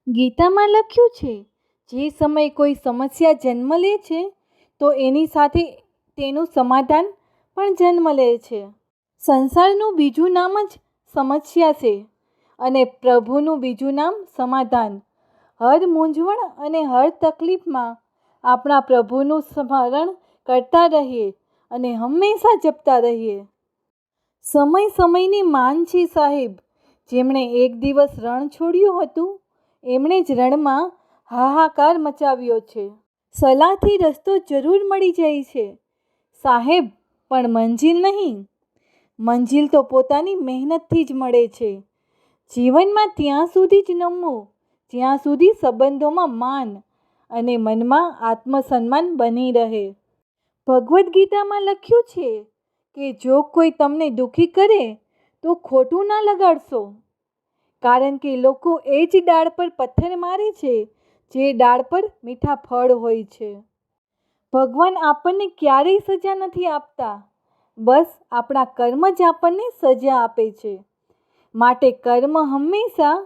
ગીતામાં લખ્યું છે, જે સમયે કોઈ સમસ્યા જન્મ લે છે તો એની સાથે તેનું સમાધાન પણ જન્મ લે છે. સંસારનું બીજું નામ જ સમસ્યા છે અને પ્રભુનું બીજું નામ સમાધાન. હર મૂંઝવણ અને હર તકલીફમાં આપણા પ્રભુનું સ્મરણ કરતા રહીએ અને હંમેશા જપતા રહીએ. સમય સમયની માન છે સાહેબ. જેમણે એક દિવસ રણ છોડ્યું હતું એમણે જ રણમાં હાહાકાર મચાવ્યો છે. સલાહથી રસ્તો જરૂર મળી જાય છે સાહેબ, પણ મંજિલ નહીં. મંજિલ તો પોતાની મહેનતથી જ મળે છે. જીવનમાં ત્યાં સુધી જ નમવું જ્યાં સુધી સંબંધોમાં માન અને મનમાં આત્મસન્માન બની રહે. ભગવદ્ ગીતામાં લખ્યું છે કે જો કોઈ તમને દુઃખી કરે તો ખોટું ના લગાડશો, કારણ કે લોકો એ જ ડાળ પર પથ્થર મારે છે જે ડાળ પર મીઠા ફળ હોય છે. ભગવાન આપણને ક્યારેય સજા નથી આપતા, બસ આપણા કર્મ જ આપણને સજા આપે છે. માટે કર્મ હંમેશા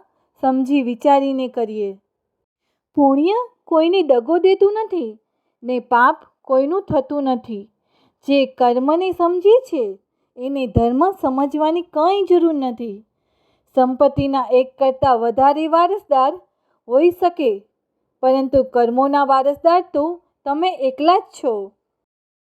સમજી વિચારીને કરીએ. પુણ્ય કોઈને દગો દેતું નથી ને પાપ કોઈનું થતું નથી. જે કર્મને સમજે છે એને ધર્મ સમજવાની કંઈ જરૂર નથી. સંપત્તિના એક કરતાં વધારે વારસદાર હોઈ શકે, પરંતુ કર્મોના વારસદાર તો તમે એકલા જ છો.